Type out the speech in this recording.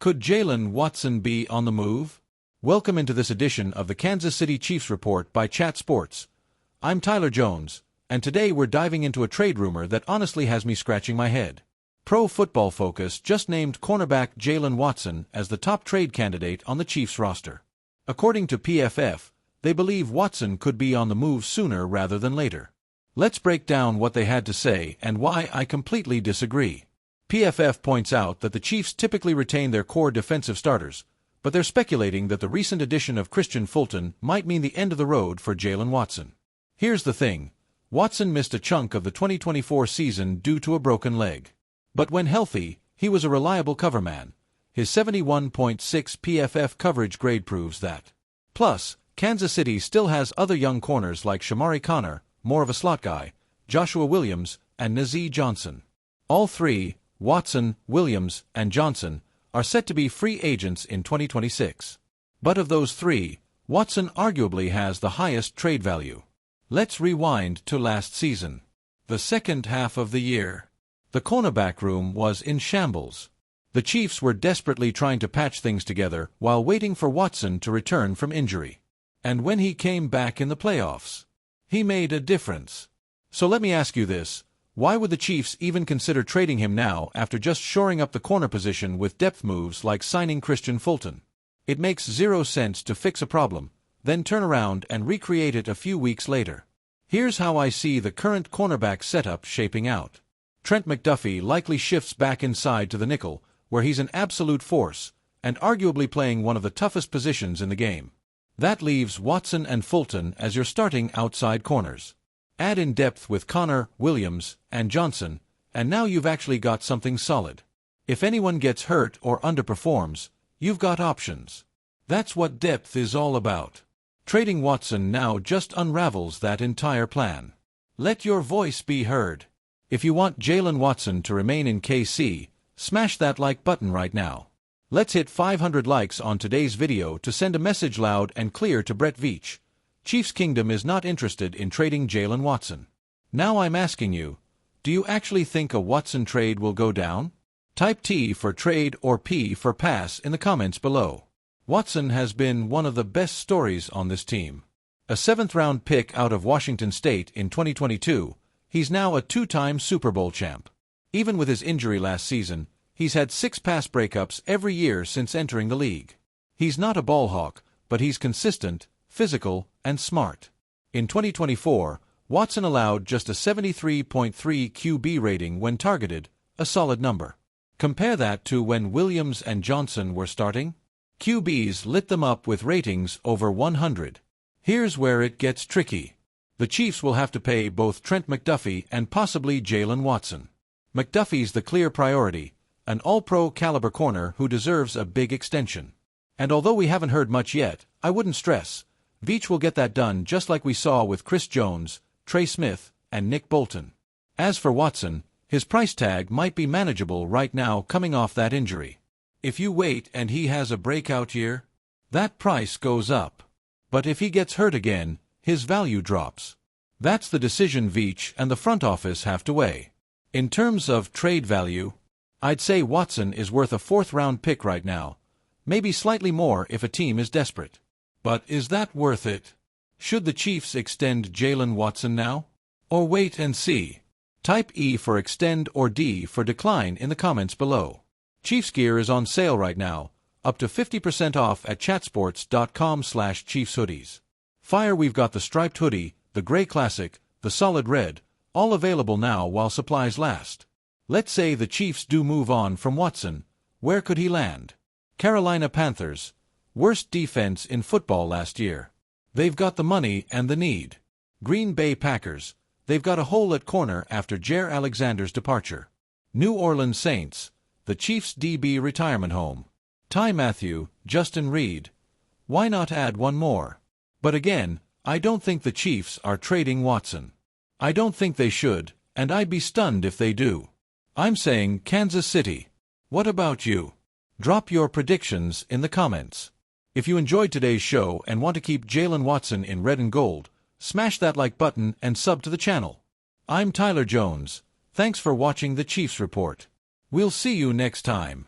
Could Jaylen Watson be on the move? Welcome into this edition of the Kansas City Chiefs Report by Chat Sports. I'm Tyler Jones, and today we're diving into a trade rumor that honestly has me scratching my head. Pro Football Focus just named cornerback Jaylen Watson as the top trade candidate on the Chiefs roster. According to PFF, they believe Watson could be on the move sooner rather than later. Let's break down what they had to say and why I completely disagree. PFF points out that the Chiefs typically retain their core defensive starters, but they're speculating that the recent addition of Kristian Fulton might mean the end of the road for Jaylen Watson. Here's the thing. Watson missed a chunk of the 2024 season due to a broken leg. But when healthy, he was a reliable coverman. His 71.6 PFF coverage grade proves that. Plus, Kansas City still has other young corners like Shamari Connor, more of a slot guy, Joshua Williams, and Nazeeh Johnson. All three, Watson, Williams, and Johnson, are set to be free agents in 2026. But of those three, Watson arguably has the highest trade value. Let's rewind to last season. The second half of the year. The cornerback room was in shambles. The Chiefs were desperately trying to patch things together while waiting for Watson to return from injury. And when he came back in the playoffs, he made a difference. So let me ask you this. Why would the Chiefs even consider trading him now after just shoring up the corner position with depth moves like signing Kristian Fulton? It makes zero sense to fix a problem, then turn around and recreate it a few weeks later. Here's how I see the current cornerback setup shaping out. Trent McDuffie likely shifts back inside to the nickel, where he's an absolute force, and arguably playing one of the toughest positions in the game. That leaves Watson and Fulton as your starting outside corners. Add in depth with Connor, Williams, and Johnson, and now you've actually got something solid. If anyone gets hurt or underperforms, you've got options. That's what depth is all about. Trading Watson now just unravels that entire plan. Let your voice be heard. If you want Jaylen Watson to remain in KC, smash that like button right now. Let's hit 500 likes on today's video to send a message loud and clear to Brett Veach. Chiefs Kingdom is not interested in trading Jaylen Watson. Now I'm asking you, do you actually think a Watson trade will go down? Type T for trade or P for pass in the comments below. Watson has been one of the best stories on this team. A 7th-round pick out of Washington State in 2022, he's now a 2-time Super Bowl champ. Even with his injury last season, he's had 6 pass breakups every year since entering the league. He's not a ball hawk, but he's consistent, physical, and smart. In 2024, Watson allowed just a 73.3 QB rating when targeted, a solid number. Compare that to when Williams and Johnson were starting. QBs lit them up with ratings over 100. Here's where it gets tricky. The Chiefs will have to pay both Trent McDuffie and possibly Jaylen Watson. McDuffie's the clear priority, an all-pro caliber corner who deserves a big extension. And although we haven't heard much yet, I wouldn't stress. Veach will get that done just like we saw with Chris Jones, Trey Smith, and Nick Bolton. As for Watson, his price tag might be manageable right now coming off that injury. If you wait and he has a breakout year, that price goes up. But if he gets hurt again, his value drops. That's the decision Veach and the front office have to weigh. In terms of trade value, I'd say Watson is worth a 4th-round pick right now, maybe slightly more if a team is desperate. But is that worth it? Should the Chiefs extend Jaylen Watson now? Or wait and see? Type E for extend or D for decline in the comments below. Chiefs gear is on sale right now, up to 50% off at chatsports.com/chiefshoodies. Fire, we've got the striped hoodie, the gray classic, the solid red, all available now while supplies last. Let's say the Chiefs do move on from Watson. Where could he land? Carolina Panthers. Worst defense in football last year. They've got the money and the need. Green Bay Packers. They've got a hole at corner after Jaire Alexander's departure. New Orleans Saints. The Chiefs' DB retirement home. Ty Matthew, Justin Reed. Why not add one more? But again, I don't think the Chiefs are trading Watson. I don't think they should, and I'd be stunned if they do. I'm saying Kansas City. What about you? Drop your predictions in the comments. If you enjoyed today's show and want to keep Jaylen Watson in red and gold, smash that like button and sub to the channel. I'm Tyler Jones. Thanks for watching the Chiefs Report. We'll see you next time.